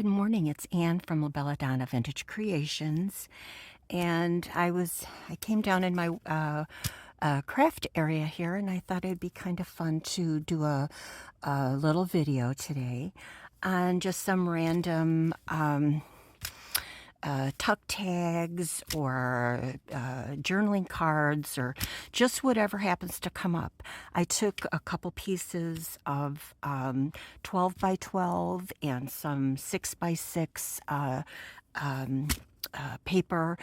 Good morning. It's Anne from La Belladonna Vintage Creations, and I came down in my craft area here, and I thought it'd be kind of fun to do a little video today on just some random tuck tags or journaling cards or just whatever happens to come up. I took a couple pieces of 12 by 12 and some 6 by 6 paper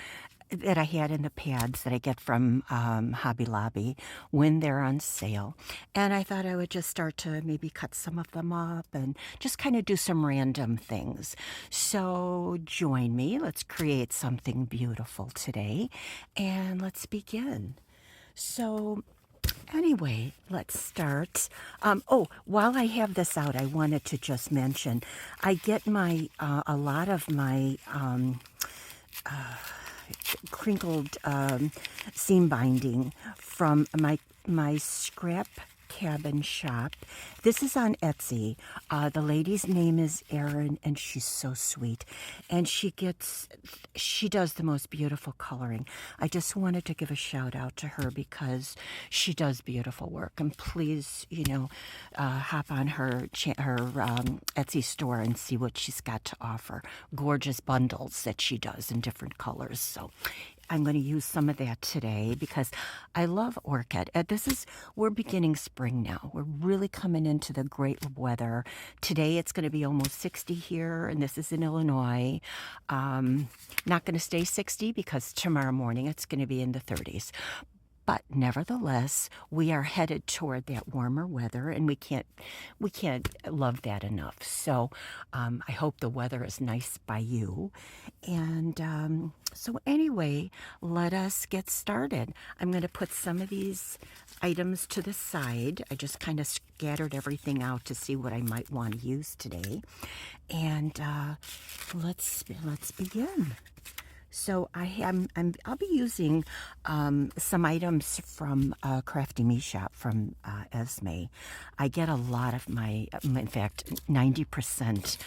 that I had in the pads that I get from Hobby Lobby when they're on sale. And I thought I would just start to maybe cut some of them up and just kind of do some random things. So join me. Let's create something beautiful today. And let's begin. So anyway, let's start. While I have this out, I wanted to just mention, I get a lot of my crinkled seam binding from my scrap cabin shop. This is on Etsy. The lady's name is Erin, and she's so sweet, and she does the most beautiful coloring. I just wanted to give a shout out to her because she does beautiful work, and please, hop on her Etsy store and see what she's got to offer. Gorgeous bundles that she does in different colors. So I'm going to use some of that today because I love orchid. We're beginning spring now. We're really coming into the great weather. Today it's going to be almost 60 here, and this is in Illinois. Not going to stay 60 because tomorrow morning it's going to be in the 30s. But nevertheless, we are headed toward that warmer weather, and we can't love that enough. So I hope the weather is nice by you. And so anyway, let us get started. I'm going to put some of these items to the side. I just kind of scattered everything out to see what I might want to use today. And let's begin. So I'll be using some items from Crafty Me Shop from Esme. I get a lot of in fact, 90%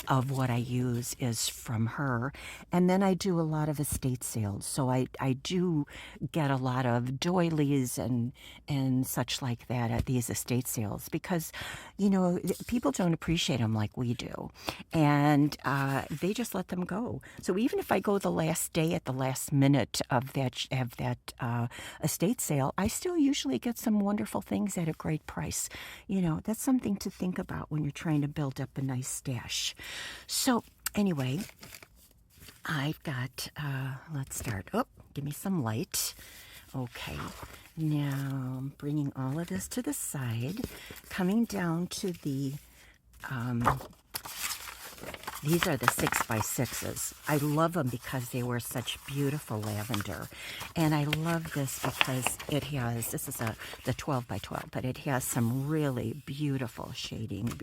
of what I use is from her. And then I do a lot of estate sales. So I do get a lot of doilies and such like that at these estate sales because, people don't appreciate them like we do. And they just let them go. So even if I go the last day at the last minute of that estate sale, I still usually get some wonderful things at a great price. That's something to think about when you're trying to build up a nice stash. So anyway, I've got, let's start. Oh, give me some light. Okay, now I'm bringing all of this to the side, coming down to the these are the 6 by 6s. I love them because they were such beautiful lavender. And I love this because this is the 12 by 12, but it has some really beautiful shading.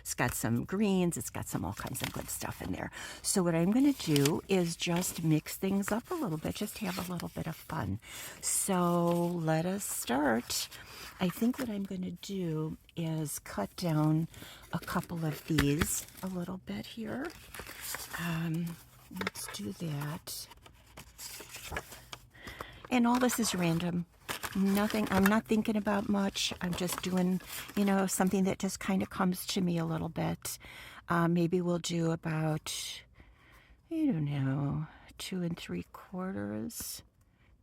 It's got some greens, it's got all kinds of good stuff in there. So what I'm going to do is just mix things up a little bit, just have a little bit of fun. So let us start. I think what I'm going to do is cut down a couple of these a little bit here. Let's do that. And all this is random. Nothing, I'm not thinking about much. I'm just doing, something that just kind of comes to me a little bit. Maybe we'll do about, 2 3/4,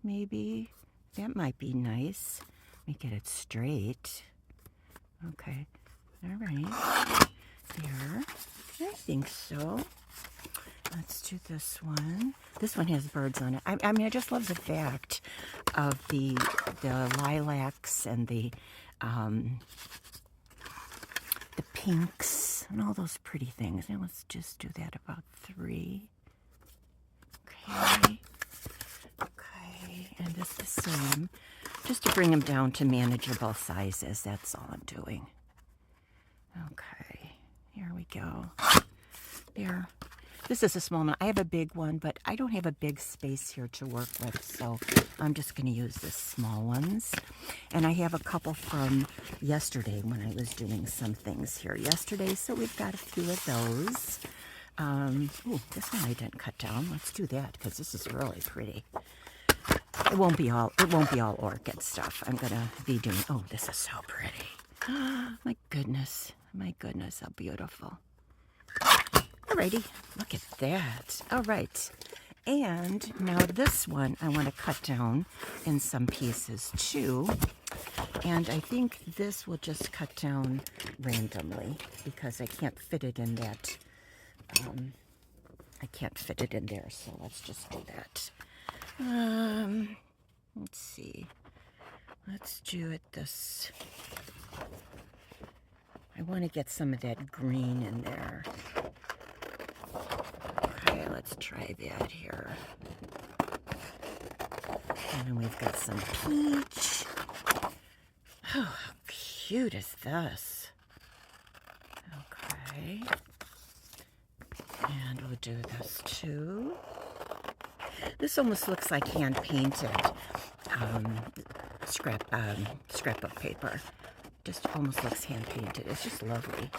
maybe. That might be nice. Let me get it straight. Okay. All right. There. I think so. Let's do this one. This one has birds on it. I just love the fact of the lilacs and the pinks and all those pretty things. Now let's just do that about 3. Okay. Okay. And this the same. Just to bring them down to manageable sizes. That's all I'm doing. Okay. Here we go. There. This is a small one. I have a big one, but I don't have a big space here to work with, so I'm just going to use the small ones. And I have a couple from yesterday when I was doing some things here yesterday, so we've got a few of those. Ooh, this one I didn't cut down. Let's do that because this is really pretty. It won't be all orchid stuff. I'm gonna be doing. Oh, this is so pretty. My goodness, how beautiful. Alrighty, look at that. All right, and now this one I want to cut down in some pieces too. And I think this will just cut down randomly because I can't fit it in that. I can't fit it in there, so let's just do that. Let's see. Let's do it this. I want to get some of that green in there. Okay, let's try that here. And then we've got some peach. Oh, how cute is this? Okay. And we'll do this too. This almost looks like hand-painted scrapbook paper. Just almost looks hand-painted. It's just lovely.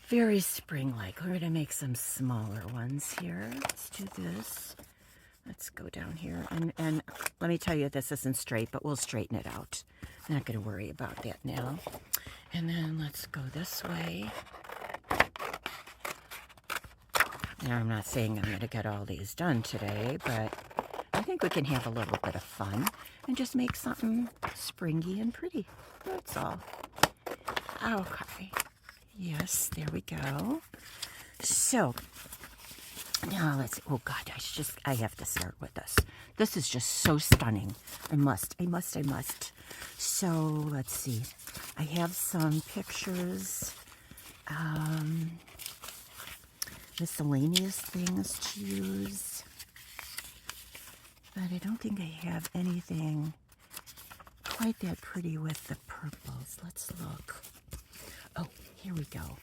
Very spring-like. We're going to make some smaller ones here. Let's do this. Let's go down here. And let me tell you, this isn't straight, but we'll straighten it out. I'm not going to worry about that now. And then let's go this way. Now, I'm not saying I'm going to get all these done today, but I think we can have a little bit of fun and just make something springy and pretty. That's all. Okay. Yes, there we go. So, now let's, oh God, I have to start with this. This is just so stunning. I must. So, let's see. I have some pictures, miscellaneous things to use, but I don't think I have anything quite that pretty with the purples. Let's look. Oh, here we go.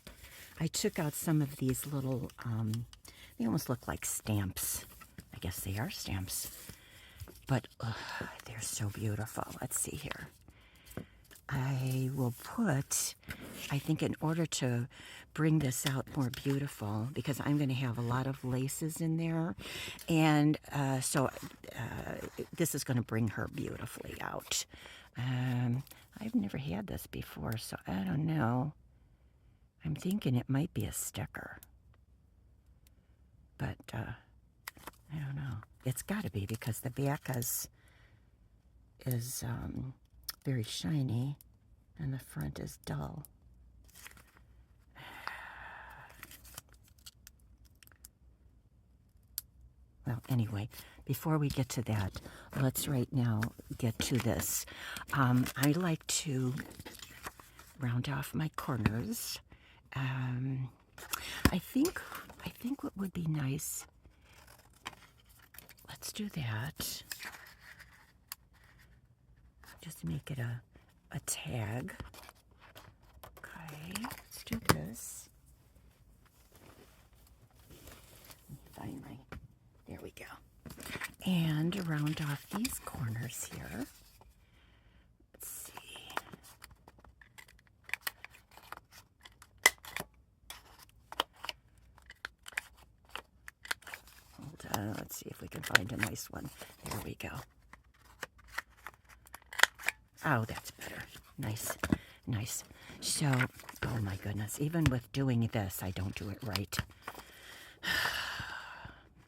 I took out some of these little, they almost look like stamps. I guess they are stamps, but they're so beautiful. Let's see here. I will put, I think in order to bring this out more beautiful, because I'm going to have a lot of laces in there, and so this is going to bring her beautifully out. I've never had this before, so I don't know. I'm thinking it might be a sticker, but I don't know. It's got to be because the back is very shiny, and the front is dull. Well, anyway, before we get to that, let's right now get to this. I like to round off my corners. I think what would be nice, let's do that. Just make it a tag. Okay, let's do this. Let me find there we go. And round off these corners here. Let's see. Hold on, let's see if we can find a nice one. There we go. Oh, that's better. Nice. So, oh my goodness, even with doing this, I don't do it right.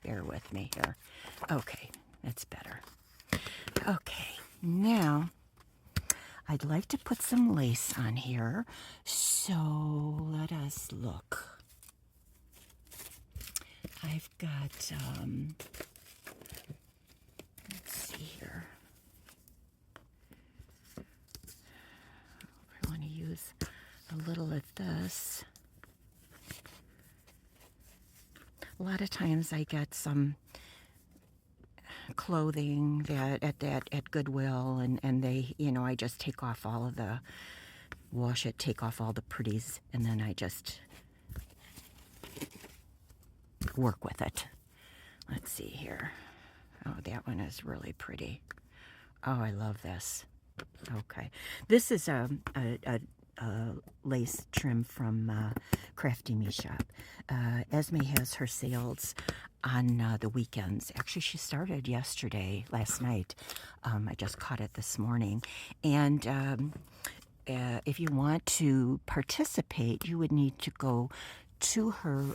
Bear with me here. Okay, that's better. Okay, now I'd like to put some lace on here. So let us look. I've got, let's see here. I want to use a little of this. A lot of times I get some clothing at Goodwill, and they, I just take off all of the, wash it, take off all the pretties, and then I just work with it. Let's see here. Oh, that one is really pretty. Oh, I love this. Okay. This is a lace trim from Crafty Me Shop. Esme has her sales on the weekends. Actually, she started last night. I just caught it this morning. And if you want to participate, you would need to go to her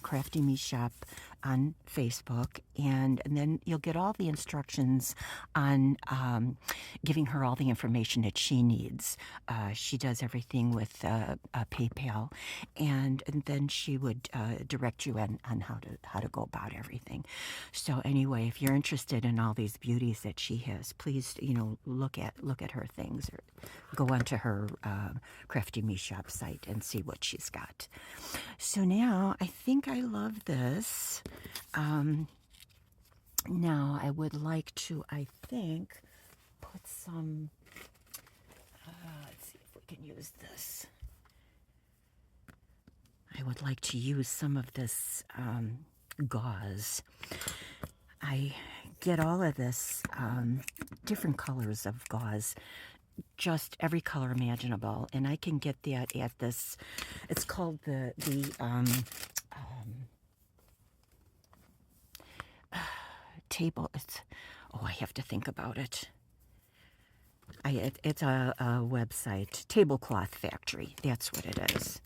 Crafty Me Shop on Facebook, and then you'll get all the instructions on giving her all the information that she needs. She does everything with PayPal, and then she would direct you on how to go about everything. So anyway, if you're interested in all these beauties that she has, please look at her things, or go onto her Crafty Me Shop site and see what she's got. So now I think I love this. Now I would like to, put some, let's see if we can use this. I would like to use some of this gauze. I get all of this different colors of gauze, just every color imaginable, and I can get that at this. It's called the table. I have to think about it. It's a website, Tablecloth Factory. That's what it is.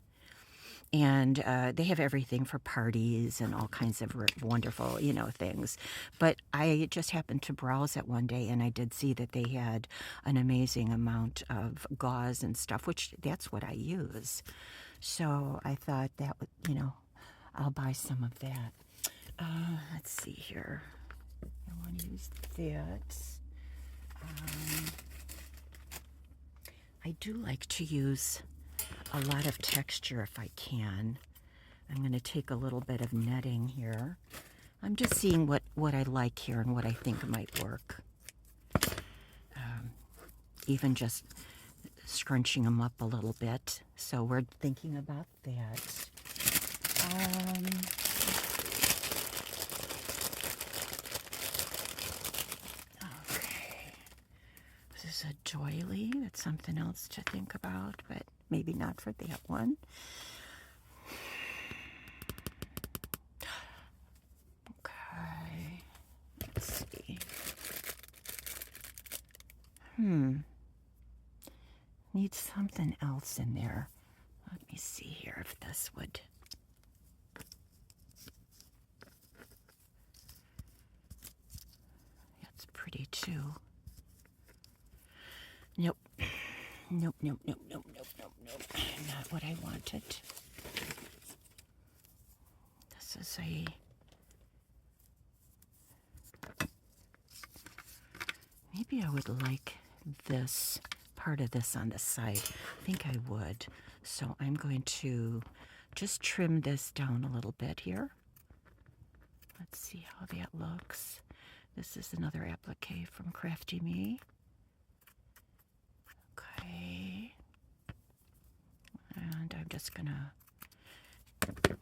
And they have everything for parties and all kinds of wonderful, things. But I just happened to browse it one day, and I did see that they had an amazing amount of gauze and stuff, which that's what I use. So I thought that would, I'll buy some of that. Let's see here. I want to use that. I do like to use a lot of texture if I can. I'm going to take a little bit of netting here. I'm just seeing what I like here and what I think might work. Even just scrunching them up a little bit. So we're thinking about that. Okay. This is a doily. That's something else to think about, but maybe not for that one. Okay. Let's see. Need something else in there. Let me see here if this would. That's pretty too. Nope. Nope. Not what I wanted. This is maybe I would like this part of this on the side. I think I would. So I'm going to just trim this down a little bit here. Let's see how that looks. This is another applique from Crafty Me. Okay. And I'm just gonna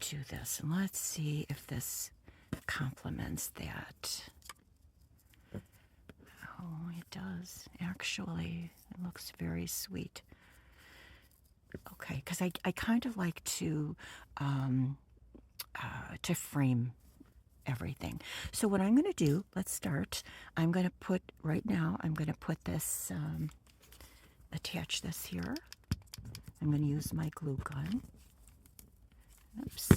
do this, and let's see if this complements that. Oh, it does, actually. It looks very sweet. Okay, because I kind of like to frame everything. So what I'm going to do, let's start. I'm going to put this, attach this here. I'm going to use my glue gun. Oops.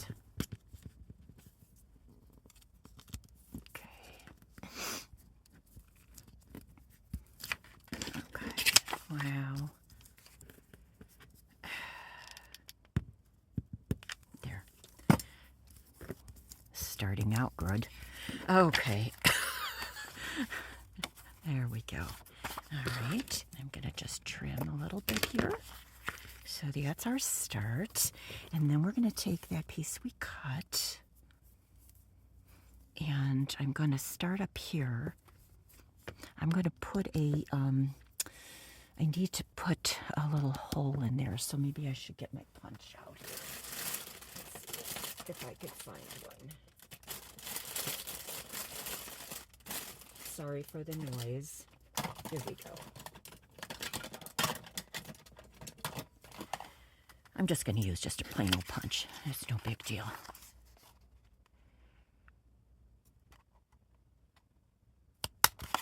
Wow. There. Starting out good. Okay. There we go. All right. I'm going to just trim a little bit here. So that's our start. And then we're going to take that piece we cut. And I'm going to start up here. I'm going to put I need to put a little hole in there, so maybe I should get my punch out. Let's see if I can find one. Sorry for the noise. Here we go. I'm just going to use just a plain old punch. It's no big deal.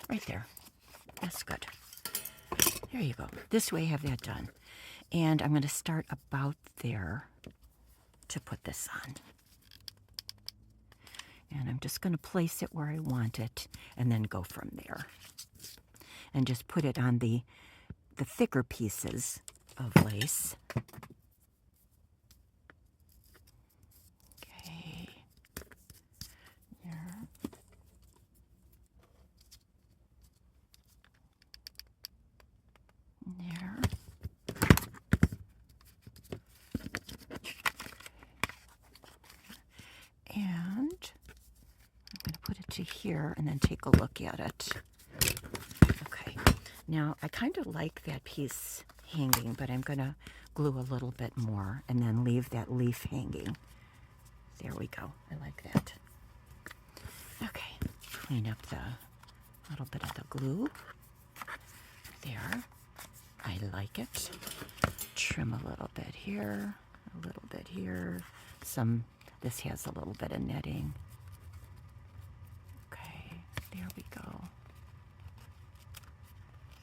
Right there. That's good. There you go. This way I have that done. And I'm going to start about there to put this on. And I'm just going to place it where I want it and then go from there. And just put it on the thicker pieces of lace. Okay. There. There. And I'm going to put it to here and then take a look at it. Okay. Now, I kind of like that piece hanging, but I'm going to glue a little bit more and then leave that leaf hanging. There we go. I like that. Okay. Clean up the little bit of the glue. There. I like it. Trim a little bit here, a little bit here. This has a little bit of netting. Okay, there we go.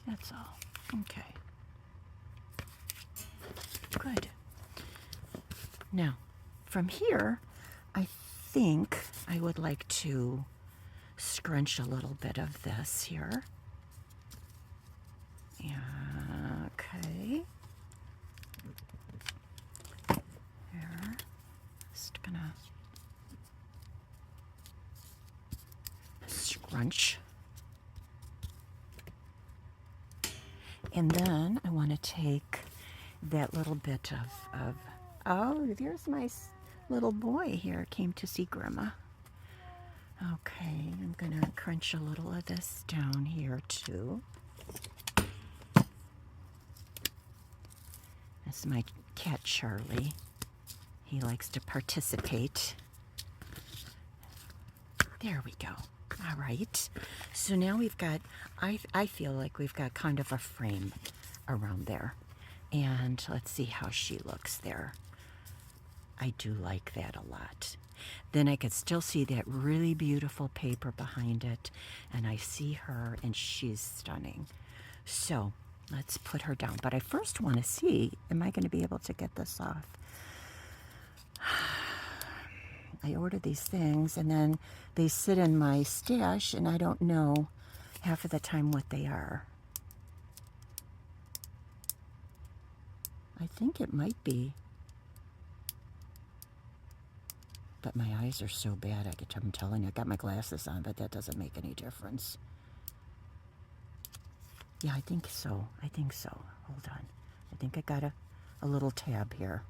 That's all. Okay. Good. Now, from here, I think I would like to scrunch a little bit of this here. Yeah, okay. There. Just gonna scrunch. And then I want to take that little bit of oh, there's my little boy here, came to see Grandma. Okay, I'm gonna crunch a little of this down here too. This is my cat Charlie. He likes to participate. There we go. All right. So now we've got, I feel like we've got kind of a frame around there. And let's see how she looks there. I do like that a lot. Then I could still see that really beautiful paper behind it. And I see her and she's stunning. So let's put her down. But I first want to see, am I going to be able to get this off? I ordered these things and then they sit in my stash and I don't know half of the time what they are. I think it might be, but my eyes are so bad. I'm telling you, I got my glasses on, but that doesn't make any difference. Yeah, I think so. I think so. Hold on. I think I got a little tab here.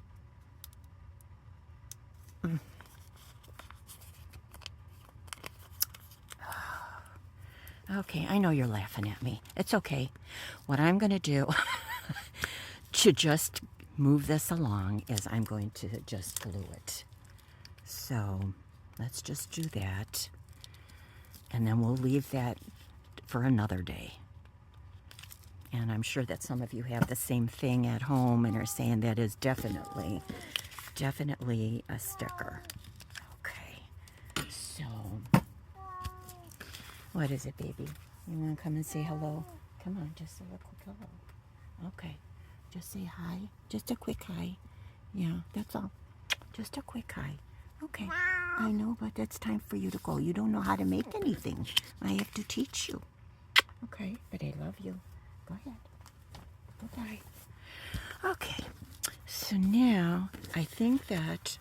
Okay, I know you're laughing at me. It's okay. What I'm going to do to just move this along is I'm going to just glue it. So let's just do that. And then we'll leave that for another day. And I'm sure that some of you have the same thing at home and are saying that is definitely a sticker. Okay, so what is it, baby? You want to come and say hello? Come on, just say a quick hello. Okay, just say hi. Just a quick hi. Yeah, that's all. Just a quick hi. Okay, I know, but it's time for you to go. You don't know how to make anything. I have to teach you. Okay, but I love you. Go ahead. Bye-bye. Okay, so now I think that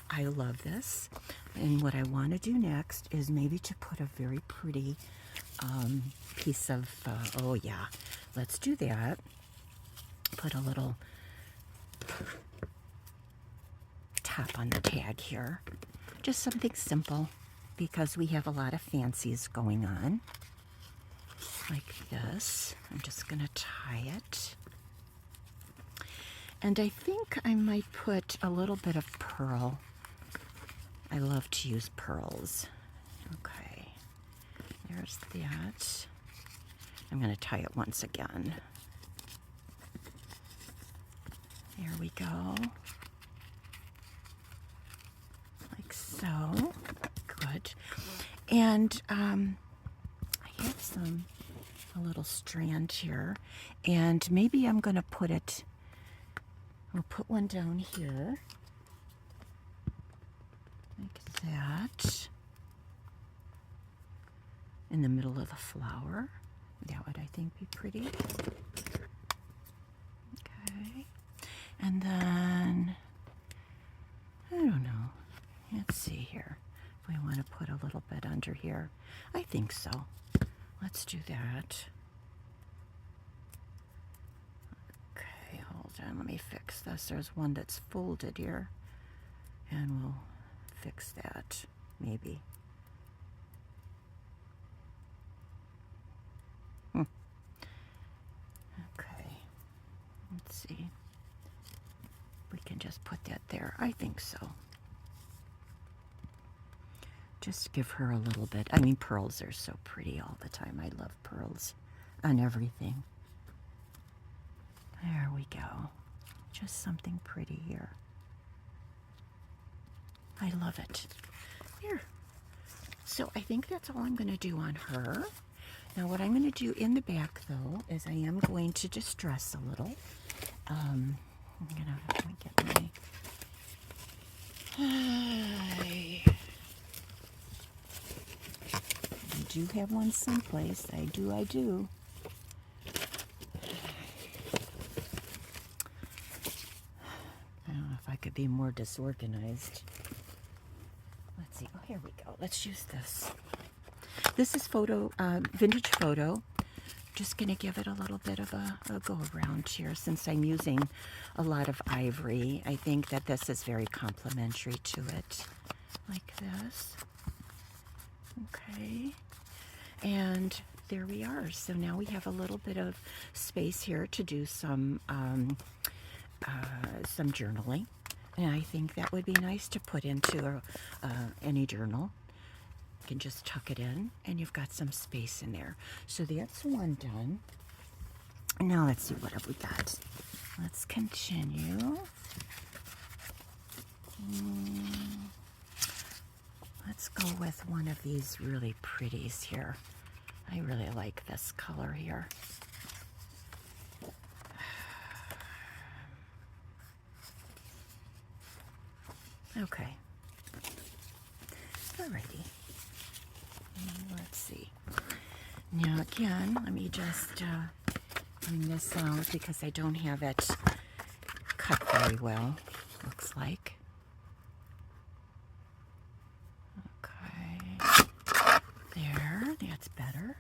I love this. And what I want to do next is maybe to put a very pretty piece of, oh yeah, let's do that. Put a little top on the tag here. Just something simple because we have a lot of fancies going on. Like this. I'm just going to tie it. And I think I might put a little bit of pearl. I love to use pearls. Okay, there's that. I'm going to tie it once again. There we go. so. Good. And I have a little strand here, and maybe I'm going to put it, we'll put one down here, like that, in the middle of the flower. That would, I think, be pretty. Okay. And then, I don't know. Let's see here. If we want to put a little bit under here. I think so. Let's do that. Okay, hold on. Let me fix this. There's one that's folded here. And we'll fix that, maybe. Okay. Let's see. We can just put that there. I think so. Just give her a little bit. I mean, pearls are so pretty all the time. I love pearls on everything. There we go. Just something pretty here. I love it. Here. So I think that's all I'm going to do on her. Now what I'm going to do in the back, though, is I am going to distress a little. I'm going to get my... I do have one someplace. I do. I don't know if I could be more disorganized. Let's see. Oh, here we go. Let's use this. This is vintage photo. Just going to give it a little bit of a go around here since I'm using a lot of ivory. I think that this is very complementary to it. Like this. Okay. And there we are. So now we have a little bit of space here to do some journaling. And I think that would be nice to put into any journal. You can just tuck it in, and you've got some space in there. So that's one done. Now let's see, what have we got? Let's continue. Let's go with one of these really pretties here. I really like this color here. Okay. Alrighty. Let's see. Now again, let me just bring this out because I don't have it cut very well, looks like. Okay. There, that's better.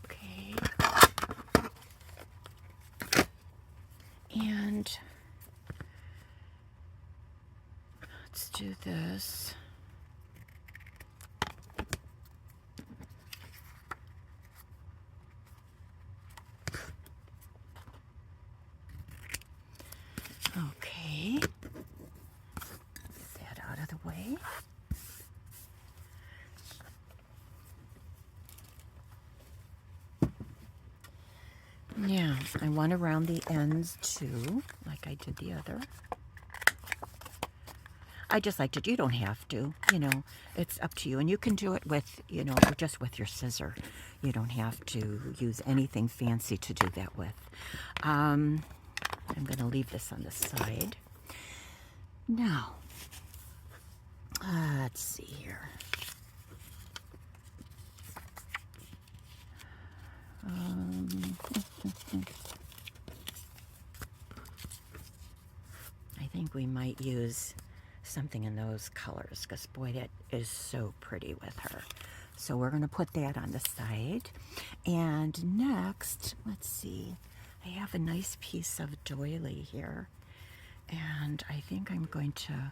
Okay. And let's do this. Okay. Get that out of the way. Now, I want to round the ends too, like I did the other. I just like to, you don't have to, you know, it's up to you. And you can do it with, you know, just with your scissor. You don't have to use anything fancy to do that with. I'm going to leave this on the side. Now, let's see here. I think we might use something in those colors because boy, that is so pretty with her. So we're going to put that on the side. And next, let's see, I have a nice piece of doily here, and I think I'm going to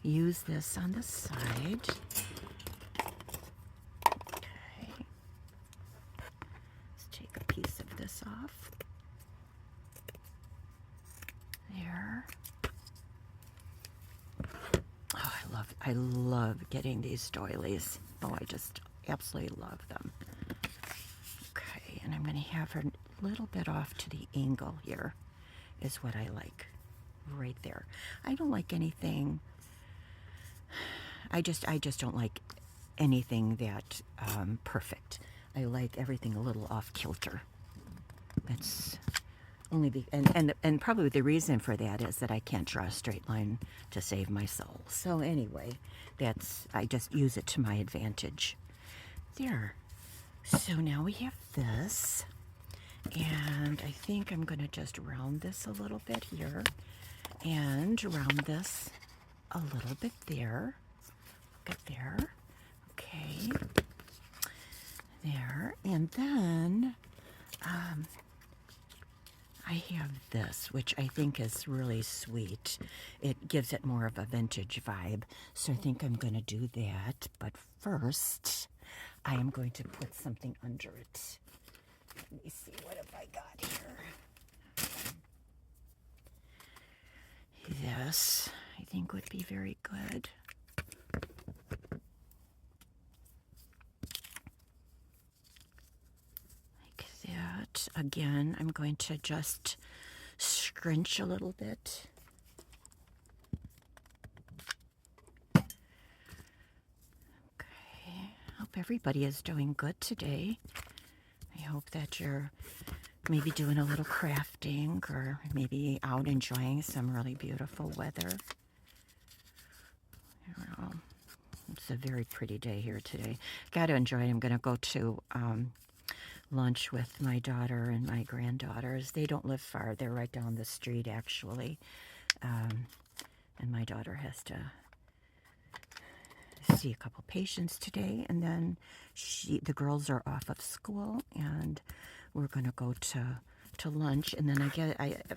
use this on the side. Okay, let's take a piece of this off. There. Oh, I love getting these doilies. Oh, I just absolutely love them. Okay, and I'm going to have her a little bit off to the angle here is what I like. right there. I don't like anything. I just don't like anything that perfect. I like everything a little off kilter. That's only and probably the reason for that is that I can't draw a straight line to save my soul. So anyway, I just use it to my advantage. There. So now we have this, and I think I'm going to just round this a little bit here, and round this a little bit there. Look at there. Okay. There. And then I have this, which I think is really sweet. It gives it more of a vintage vibe. So I think I'm going to do that. But first, I am going to put something under it. Let me see, what have I got here? This, I think, would be very good. Like that. Again, I'm going to just scrunch a little bit. Okay, hope everybody is doing good today. I hope that you're maybe doing a little crafting or maybe out enjoying some really beautiful weather. It's a very pretty day here today. Got to enjoy it. I'm going to go to lunch with my daughter and my granddaughters. They don't live far. They're right down the street, actually. And my daughter has to see a couple patients today, and then the girls are off of school, and we're going to go to lunch. And then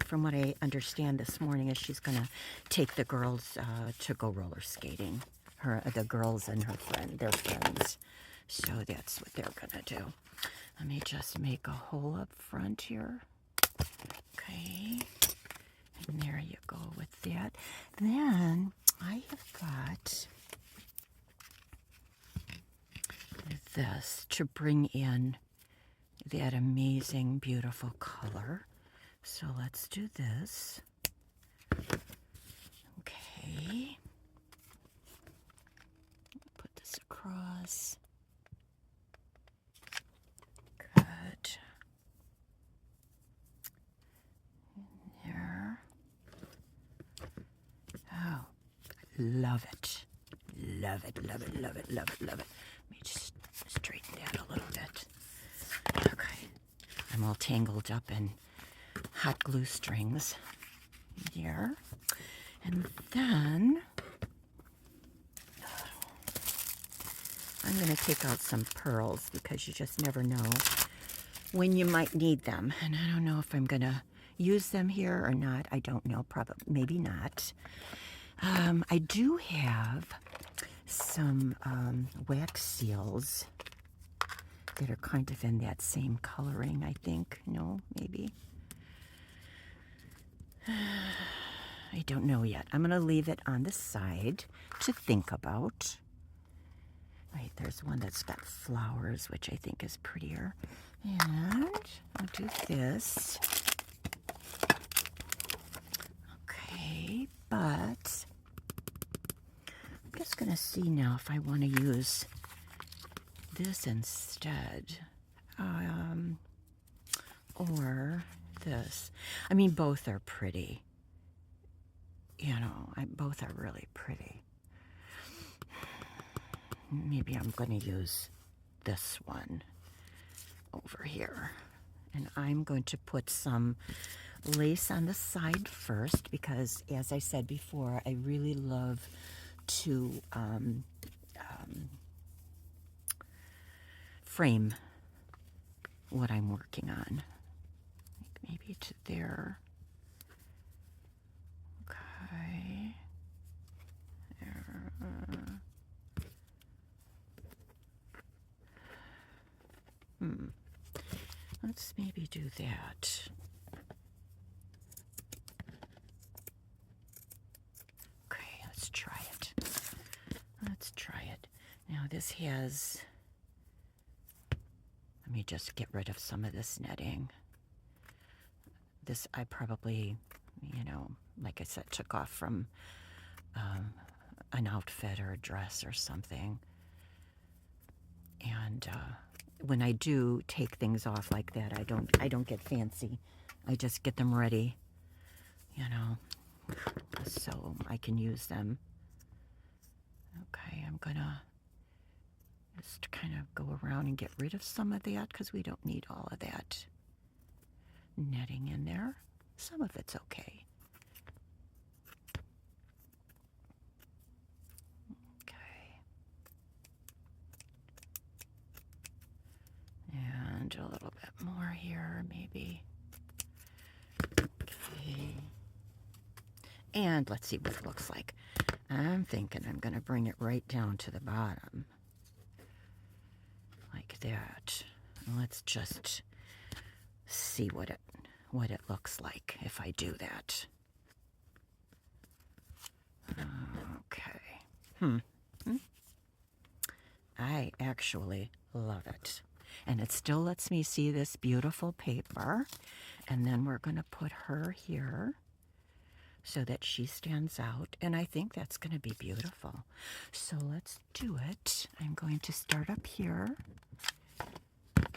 from what I understand this morning, is she's going to take the girls to go roller skating. The girls and their friends. So that's what they're going to do. Let me just make a hole up front here. Okay. And there you go with that. Then I have got this to bring in that amazing, beautiful color. So let's do this. Okay. Put this across. Good. There. Oh, love it. Love it, love it, love it, love it, love it. Let me just straighten that a little bit. Okay. I'm all tangled up in hot glue strings. There. And then I'm going to take out some pearls because you just never know when you might need them. And I don't know if I'm going to use them here or not. I don't know. Probably, maybe not. I do have some wax seals that are kind of in that same coloring, I think. No, maybe. I don't know yet. I'm going to leave it on the side to think about. Wait, there's one that's got flowers, which I think is prettier. And I'll do this. Okay, but I'm just going to see now if I want to use this instead. Or this. I mean, both are pretty. You know, both are really pretty. Maybe I'm going to use this one over here. And I'm going to put some lace on the side first because, as I said before, I really love to frame what I'm working on. Maybe to there. Okay. There. Let's maybe do that. Okay, let's try it. Let's try it. Now this has, let me just get rid of some of this netting. This I probably you know, like I said, took off from an outfit or a dress or something. And when I do take things off like that, I don't get fancy. I just get them ready, you know, so I can use them. Okay, I'm gonna just kind of go around and get rid of some of that because we don't need all of that netting in there. Some of it's okay. Okay. And a little bit more here, maybe. Okay. And let's see what it looks like. I'm thinking I'm going to bring it right down to the bottom. Like that. And let's just see what it looks like if I do that. Okay. I actually love it. And it still lets me see this beautiful paper. And then we're going to put her here so that she stands out. And I think that's going to be beautiful. So let's do it. I'm going to start up here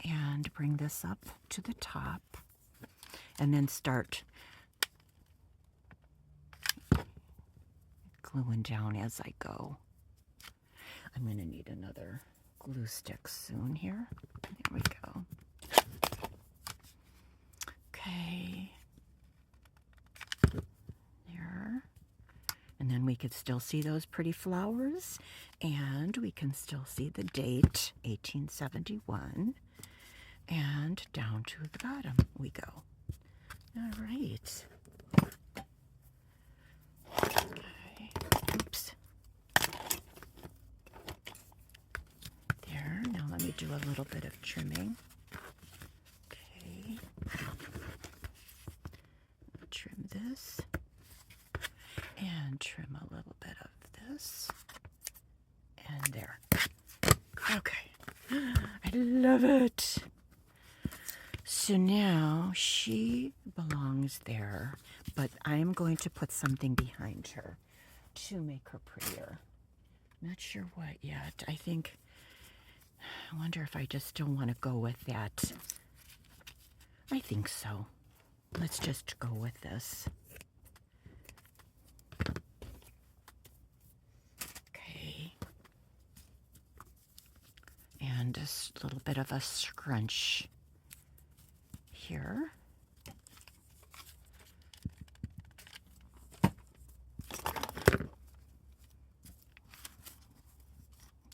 and bring this up to the top. And then start gluing down as I go. I'm going to need another glue stick soon here. There we go. Okay. There. And then we could still see those pretty flowers. And we can still see the date, 1871. And down to the bottom we go. All right. Okay. Oops. There. Now let me do a little bit of trimming. Okay. Trim this. And trim a little bit of this. And there. Okay. I love it. So now she belongs there, but I'm going to put something behind her to make her prettier. Not sure what yet. I wonder if I just still want to go with that. I think so. Let's just go with this. Okay. And a little bit of a scrunch here.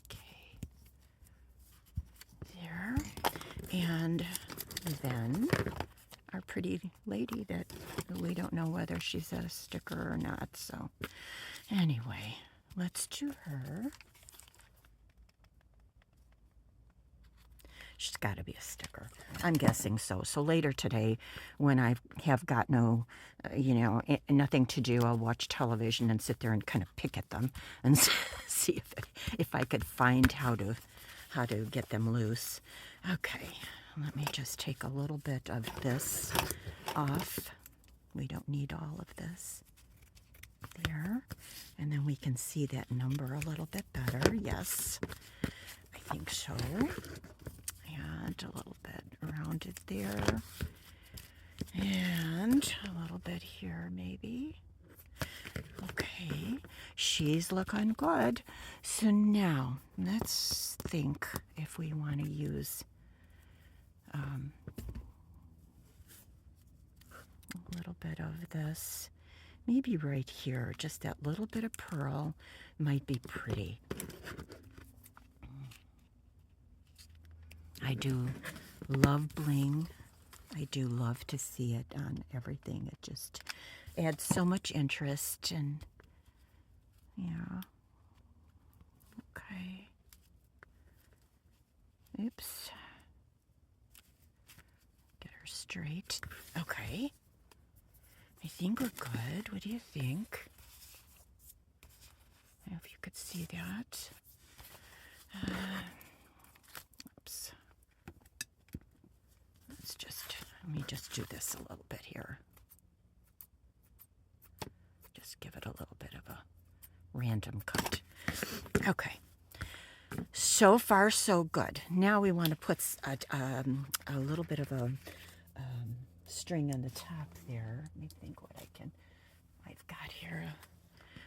Okay. There. And then our pretty lady that we don't know whether she's a sticker or not. So anyway, let's do her. She's got to be a sticker. I'm guessing so. So later today, when I have got nothing to do, I'll watch television and sit there and kind of pick at them and see if I could find how to get them loose. Okay, let me just take a little bit of this off. We don't need all of this. There. And then we can see that number a little bit better. Yes, I think so. And a little bit around it there. And a little bit here, maybe. Okay, she's looking good. So now, let's think if we want to use a little bit of this. Maybe right here, just that little bit of pearl might be pretty. I do love bling. I do love to see it on everything. It just adds so much interest and yeah. Okay. Oops. Get her straight. Okay. I think we're good. What do you think? I don't know if you could see that. Oops. Let me just do this a little bit here. Just give it a little bit of a random cut. Okay. So far, so good. Now we want to put a little bit of a string on the top there. Let me think what I've got here.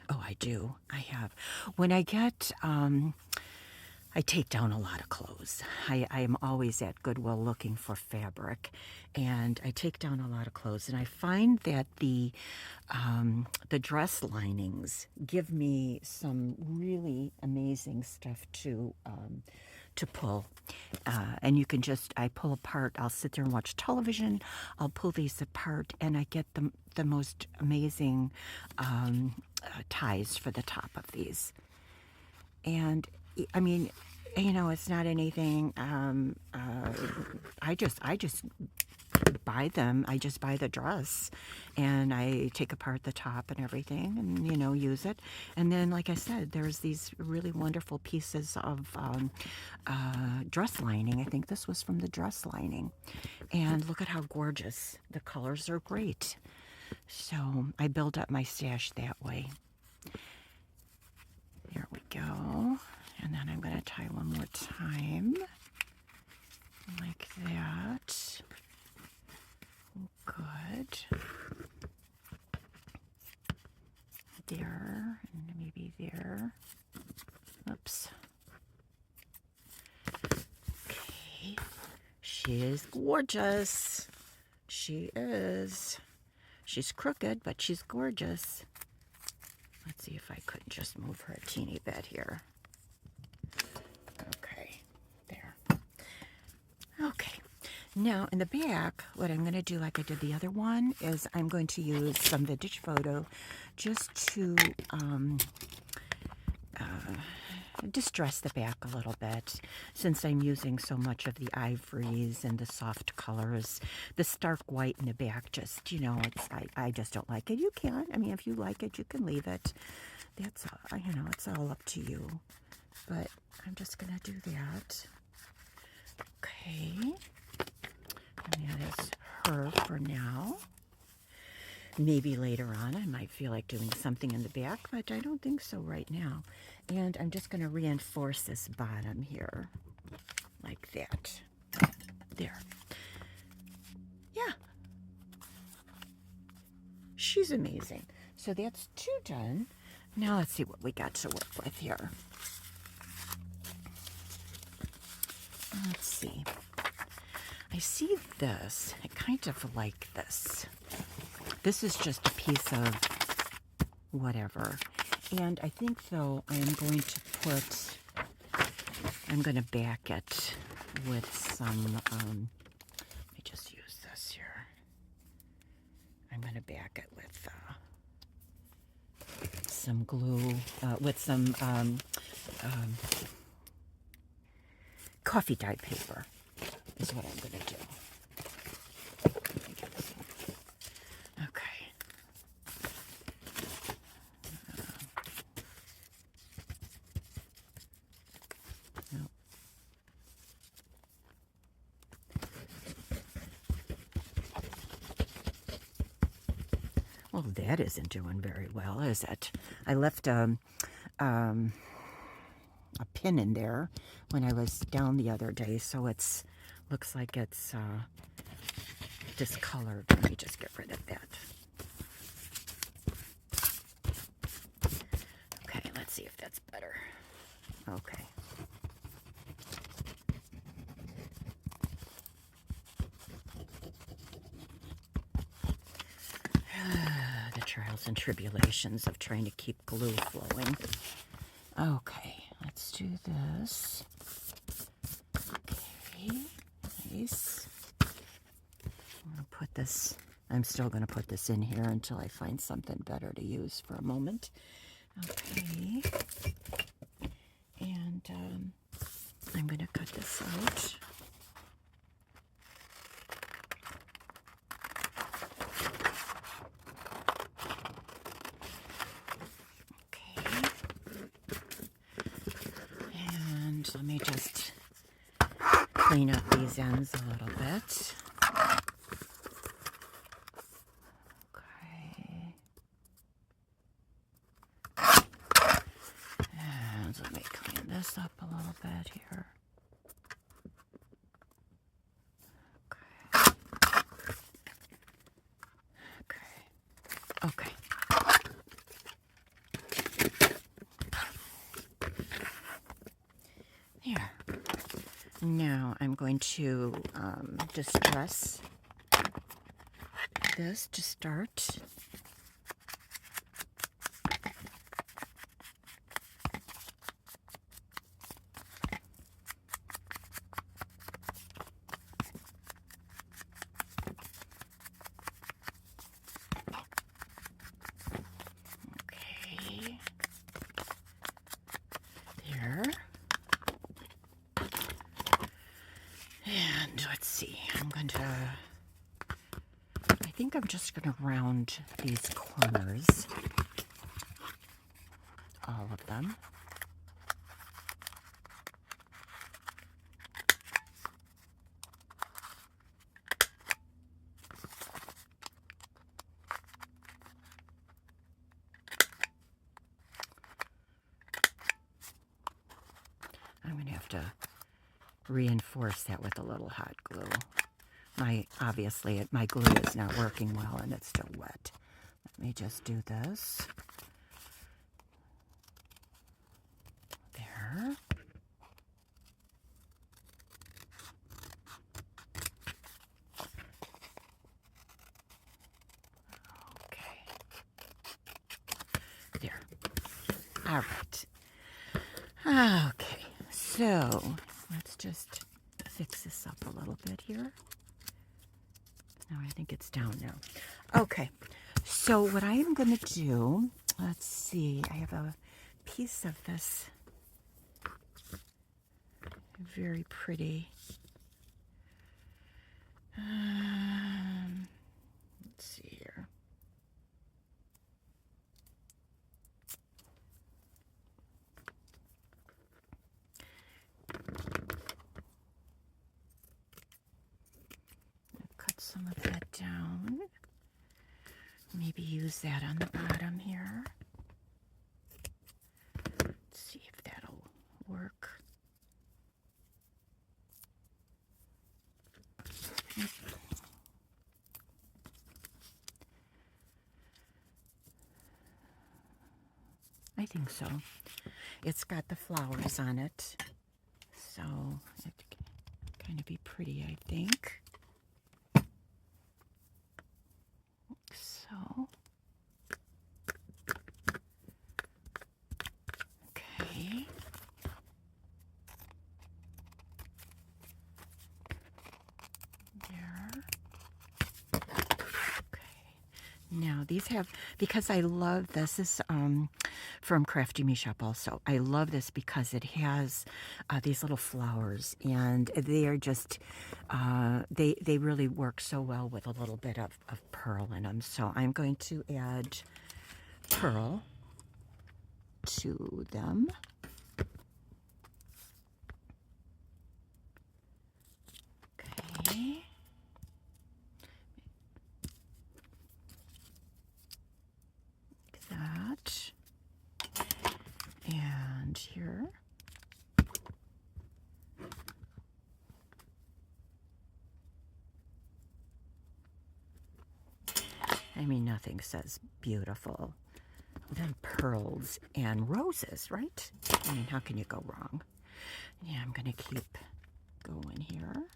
Oh, I do. I have. When I get, I take down a lot of clothes. I am always at Goodwill looking for fabric, and I take down a lot of clothes, and I find that the dress linings give me some really amazing stuff to pull. And you can just, I pull apart, I'll sit there and watch television, I'll pull these apart, and I get the most amazing ties for the top of these. And I mean, you know, it's not anything, I just buy them. I just buy the dress and I take apart the top and everything and, you know, use it. And then, like I said, there's these really wonderful pieces of dress lining. I think this was from the dress lining. And look at how gorgeous. The colors are great. So I build up my stash that way. There we go. And then I'm going to tie one more time. Like that. Good. There, and maybe there. Oops. Okay. She is gorgeous. She is. She's crooked, but she's gorgeous. Let's see if I could just move her a teeny bit here. Okay. There. Okay. Now, in the back, what I'm going to do, like I did the other one, is I'm going to use some vintage photo just to distress the back a little bit, since I'm using so much of the ivories and the soft colors. The stark white in the back, just, you know, I just don't like it. You can. I mean, if you like it, you can leave it. That's all, you know, it's all up to you. But I'm just going to do that. Okay. And that is her for now. Maybe later on I might feel like doing something in the back, but I don't think so right now. And I'm just going to reinforce this bottom here, like that. There. Yeah. She's amazing. So that's 2 done. Now let's see what we got to work with here. Let's see. I see this. I kind of like this. This is just a piece of whatever. And I think, though, I'm going to back it with some, let me just use this here. I'm going to back it with some glue, with some coffee dyed paper is what I'm going to do. Okay. No. Well, that isn't doing very well, is it? I left a pin in there when I was down the other day, so it's looks like it's discolored. Let me just get rid of that. Okay, let's see if that's better. Okay. The trials and tribulations of trying to keep glue flowing. Okay, let's do this. Okay, nice. I'm going to put this, I'm still going to put this in here until I find something better to use for a moment. Okay. And I'm going to cut this out. Let me just clean up these ends a little bit. Okay. this up a little bit here. Okay. There. Now I'm going to distress this to start. Okay. There. And let's see, I think I'm just going to round these corners, all of them. I'm going to have to reinforce that with a little hot glue. Obviously my glue is not working well and it's still wet. Let me just do this. There. Okay. There. All right. Okay. So let's just fix this up a little bit here. Now I think it's down now. Okay, so what I am going to do, let's see, I have a piece of this very pretty, let's see here. Cut some of that down. Maybe use that on the bottom here. Let's see if that'll work. I think so. It's got the flowers on it, so it can kind of be pretty, I think. So, okay. There. Okay. Now these have, because I love this is from Crafty Me Shop also. I love this because it has these little flowers, and they are just they really work so well with a little bit of pearl in them. So I'm going to add pearl to them. Okay. Like that. And here. I mean, nothing says beautiful than pearls and roses, right? I mean, how can you go wrong? Yeah, I'm going to keep going here.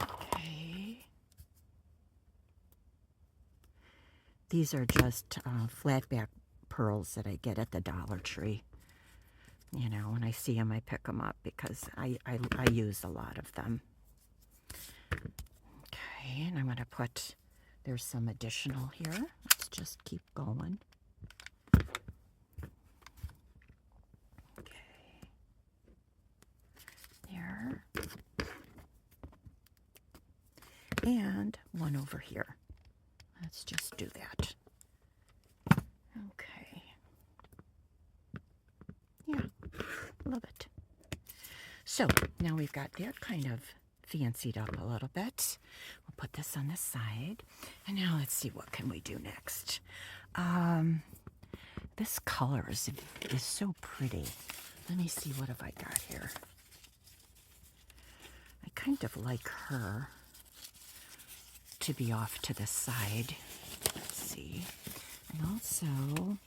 Okay. These are just flat back pearls that I get at the Dollar Tree. You know, when I see them, I pick them up because I use a lot of them. Okay, and I'm going to put, there's some additional here. Let's just keep going. Okay. There. And one over here. Let's just do that. Okay. Yeah, love it. So now we've got that kind of fancied up a little bit. We'll put this on the side. And now let's see, what can we do next? This color is so pretty. Let me see, what have I got here? I kind of like her to be off to the side. Let's see. And also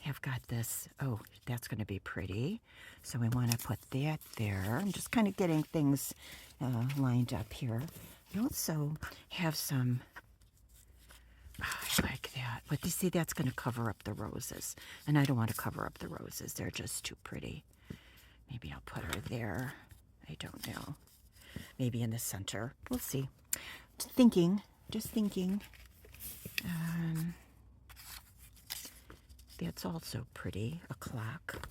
have got this. Oh, that's going to be pretty. So we want to put that there. I'm just kind of getting things lined up here. I also have some. Oh, I like that. But you see, that's going to cover up the roses. And I don't want to cover up the roses. They're just too pretty. Maybe I'll put her there. I don't know. Maybe in the center. We'll see. Just thinking. That's also pretty. A clock.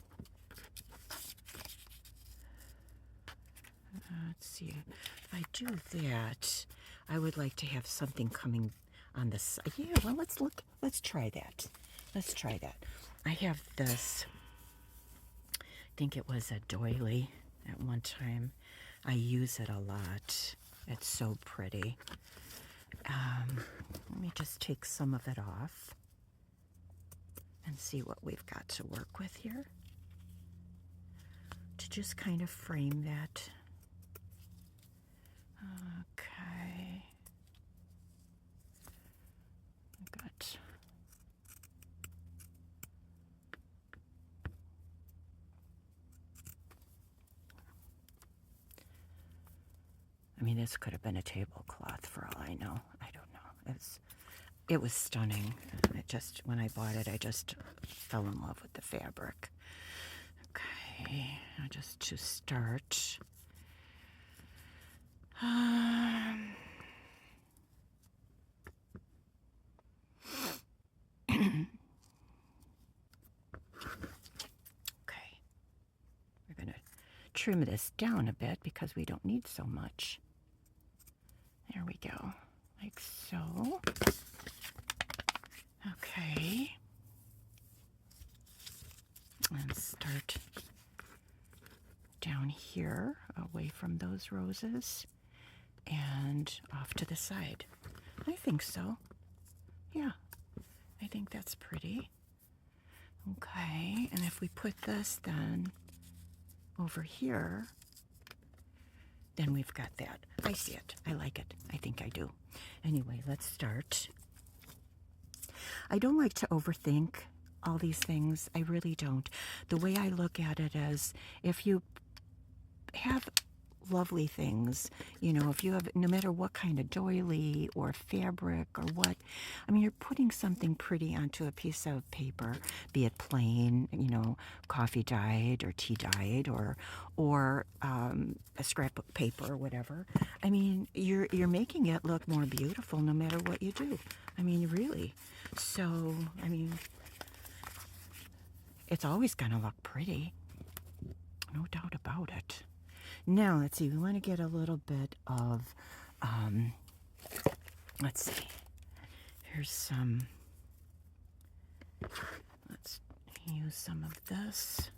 Let's see. If I do that, I would like to have something coming on the side. Yeah, well, let's look. Let's try that. I have this. I think it was a doily at one time. I use it a lot. It's so pretty. Let me just take some of it off and see what we've got to work with here to just kind of frame that. Okay. Good. I mean, this could have been a tablecloth for all I know. I don't know. It was stunning. When I bought it, I just fell in love with the fabric. Okay, just to start. Okay, we're going to trim this down a bit because we don't need so much. There we go, like so. Okay, and start down here, away from those roses, and off to the side. I think so. Yeah, I think that's pretty. Okay, and if we put this then over here, then we've got that. I see it. I like it. I think I do. Anyway, let's start. I don't like to overthink all these things. I really don't. The way I look at it is, if you have lovely things, if you have, no matter what kind of doily or fabric or what, I mean, you're putting something pretty onto a piece of paper, be it plain, coffee dyed or tea dyed, or a scrapbook paper or whatever. I mean, you're making it look more beautiful no matter what you do. I mean, really. So, I mean, it's always gonna look pretty. No doubt about it. Now, let's see, we want to get a little bit of, let's see, here's some, let's use some of this.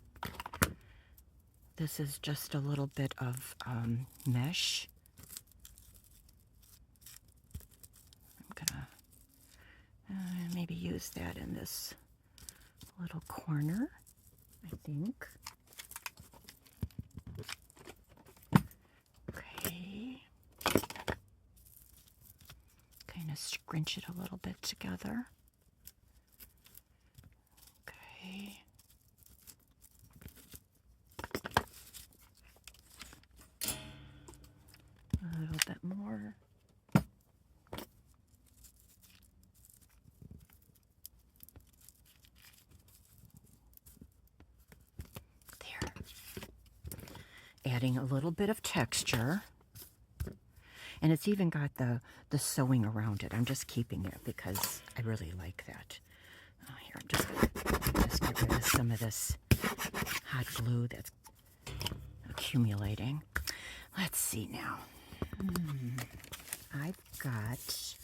This is just a little bit of mesh. I'm gonna maybe use that in this little corner, I think. Kind of scrunch it a little bit together. Okay. A little bit more. There. Adding a little bit of texture. And it's even got the sewing around it. I'm just keeping it because I really like that. Here, I'm just going to get rid of some of this hot glue that's accumulating. Let's see now. I've got,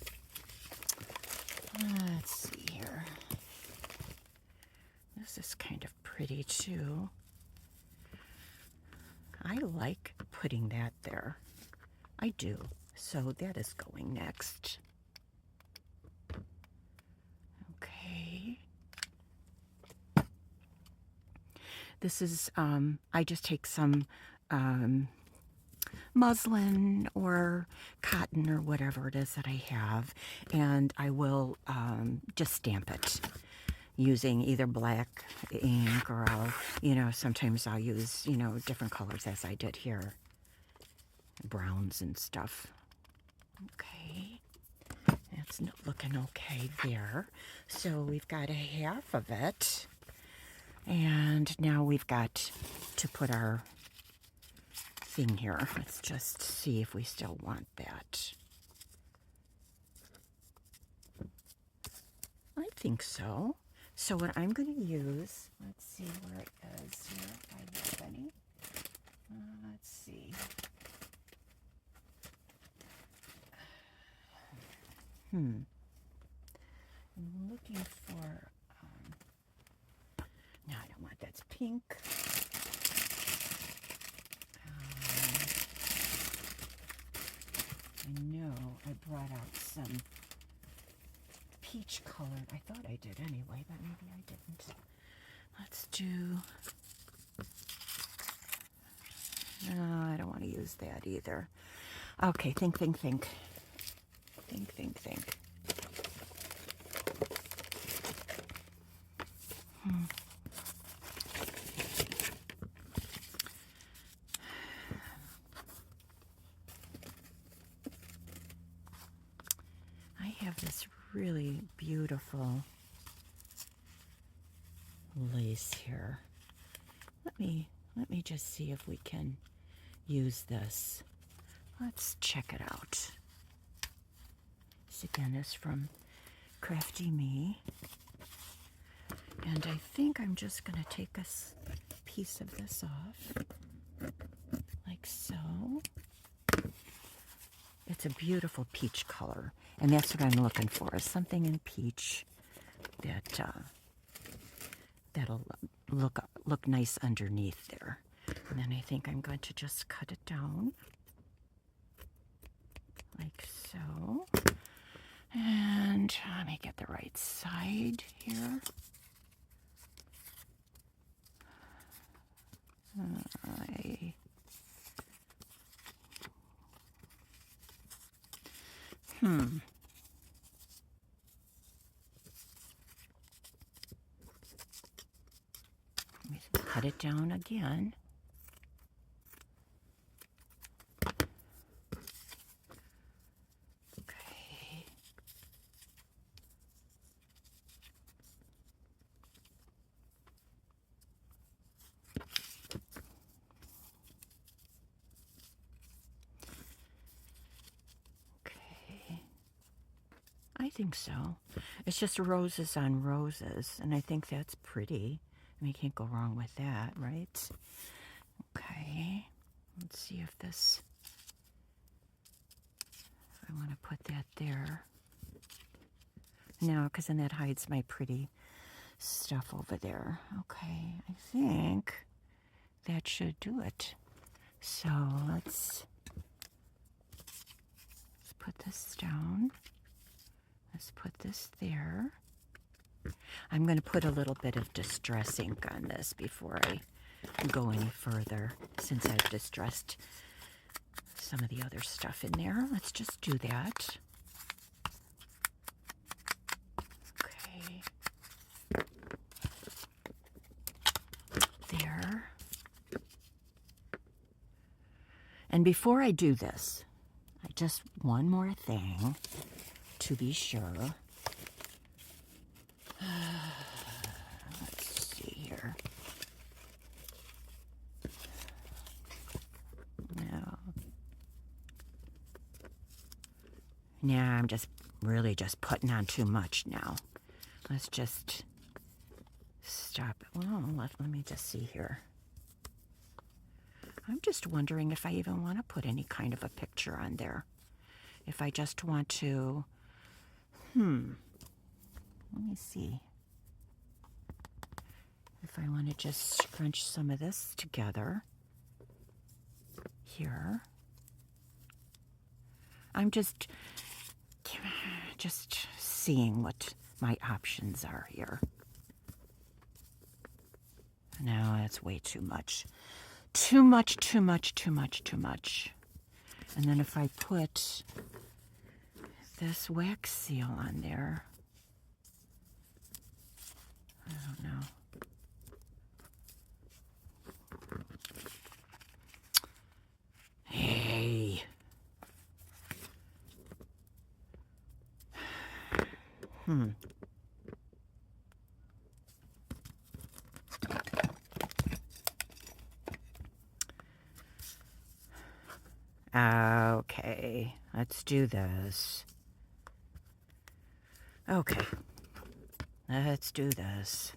let's see here. This is kind of pretty too. I like putting that there. I do. So that is going next. Okay. This is, I just take some muslin or cotton or whatever it is that I have, and I will just stamp it using either black ink or sometimes I'll use, different colors as I did here, browns and stuff. Okay, that's looking okay there. So we've got a half of it, and now we've got to put our thing here. Let's just see if we still want that. I think so. So what I'm going to use, let's see where it is here, if I have any. Let's see. I'm looking for, no, I don't want that's pink. I know I brought out some peach colored. I thought I did anyway, but maybe I didn't. Let's do, no, I don't want to use that either. Okay, think. Think. I have this really beautiful lace here. Let me just see if we can use this. Let's check it out. This again is from Crafty Me. And I think I'm just going to take a piece of this off, like so. It's a beautiful peach color, and that's what I'm looking for, is something in peach that that'll look nice underneath there. And then I think I'm going to just cut it down, like so. And let me get the right side here. Let me cut it down again. Okay. I think so. It's just roses on roses, and I think that's pretty. I mean, you can't go wrong with that, right? Okay. Let's see if this, I want to put that there. No, because then that hides my pretty stuff over there. Okay, I think that should do it. So let's put this down. Let's put this there. I'm going to put a little bit of distress ink on this before I go any further, since I've distressed some of the other stuff in there. Let's just do that. Okay. There. And before I do this, just one more thing to be sure. Let's see here. Now I'm just really just putting on too much now. Let's just stop it. Well, let me just see here. I'm just wondering if I even want to put any kind of a picture on there. If I just want to, let me see. If I want to just scrunch some of this together here. I'm just seeing what my options are here. No, that's way too much. Too much, too much, too much, too much. And then if I put this wax seal on there, I don't know. Hey. Okay, let's do this. Okay, let's do this.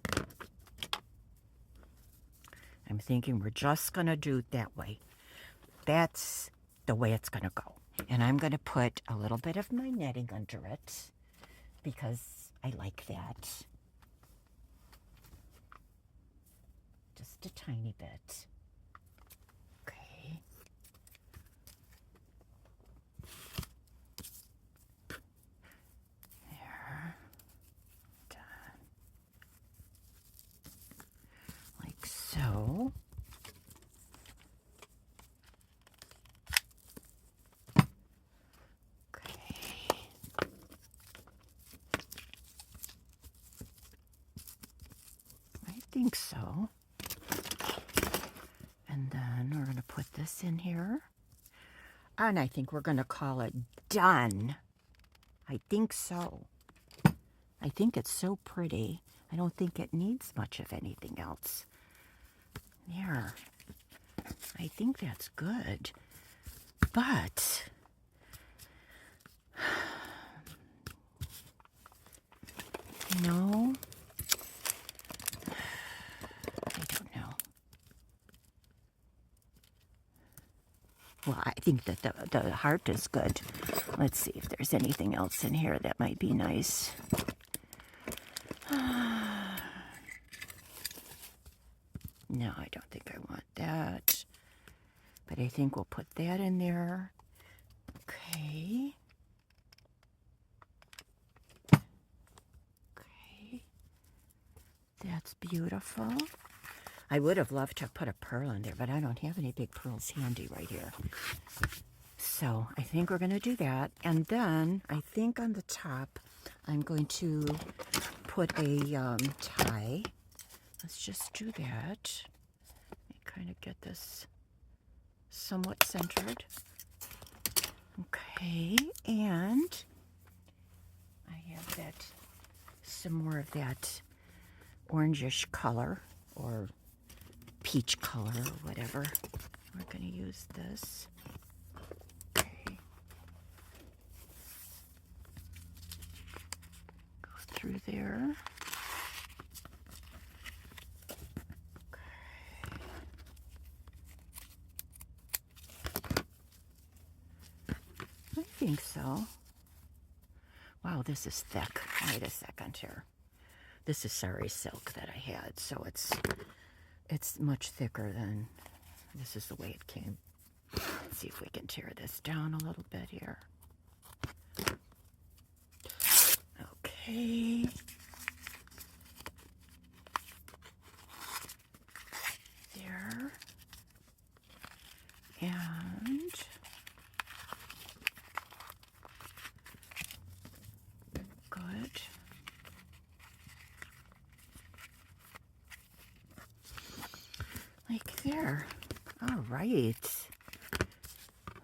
I'm thinking we're just going to do it that way. That's the way it's going to go. And I'm going to put a little bit of my netting under it because I like that. Just a tiny bit. Okay. There. Done. Like so. I think so. And then we're going to put this in here. And I think we're going to call it done. I think so. I think it's so pretty. I don't think it needs much of anything else. There. I think that's good. But you know, I don't know. Well, I think that the heart is good. Let's see if there's anything else in here that might be nice. No, I don't think I want that. But I think we'll put that in there. Okay. Okay. That's beautiful. I would have loved to put a pearl in there, but I don't have any big pearls handy right here. So I think we're going to do that. And then I think on the top, I'm going to put a tie. Let's just do that. Let me kind of get this somewhat centered. Okay, and I have that, some more of that orangish color or peach color or whatever. We're going to use this. Okay. Go through there. I think so. Wow, this is thick. Wait a second here. This is sari silk that I had, so it's much thicker than, this is the way it came. Let's see if we can tear this down a little bit here. Okay. There. And good. Like there. All right.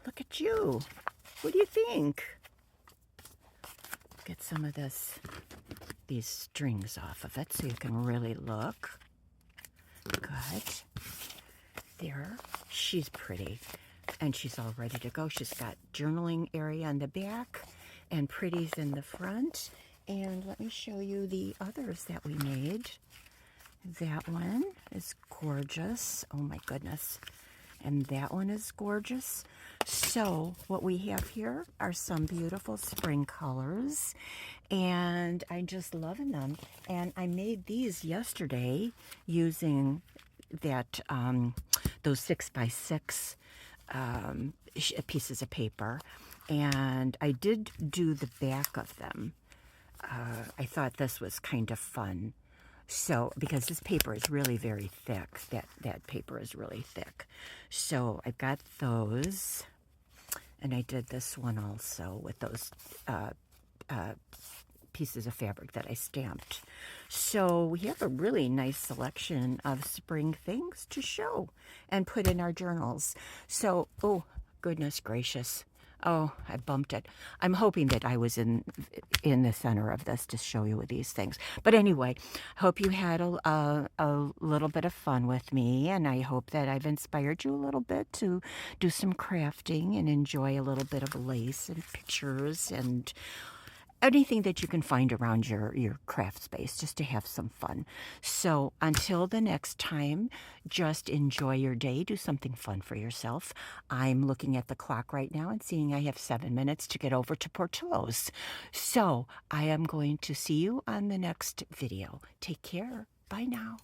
Look at you. What do you think? Get some of these strings off of it so you can really look. Good. There. She's pretty. And she's all ready to go. She's got journaling area on the back and pretties in the front. And let me show you the others that we made. That one is gorgeous. Oh my goodness. And that one is gorgeous. So what we have here are some beautiful spring colors. And I'm just loving them. And I made these yesterday using that those 6x6 pieces of paper. And I did do the back of them. I thought this was kind of fun. So, because this paper is really very thick, that paper is really thick. So I've got those, and I did this one also with those pieces of fabric that I stamped. So we have a really nice selection of spring things to show and put in our journals. So, oh, goodness gracious. Oh, I bumped it. I'm hoping that I was in the center of this to show you these things. But anyway, hope you had a little bit of fun with me, and I hope that I've inspired you a little bit to do some crafting and enjoy a little bit of lace and pictures and anything that you can find around your craft space, just to have some fun. So until the next time, just enjoy your day. Do something fun for yourself. I'm looking at the clock right now and seeing I have 7 minutes to get over to Portillo's. So I am going to see you on the next video. Take care. Bye now.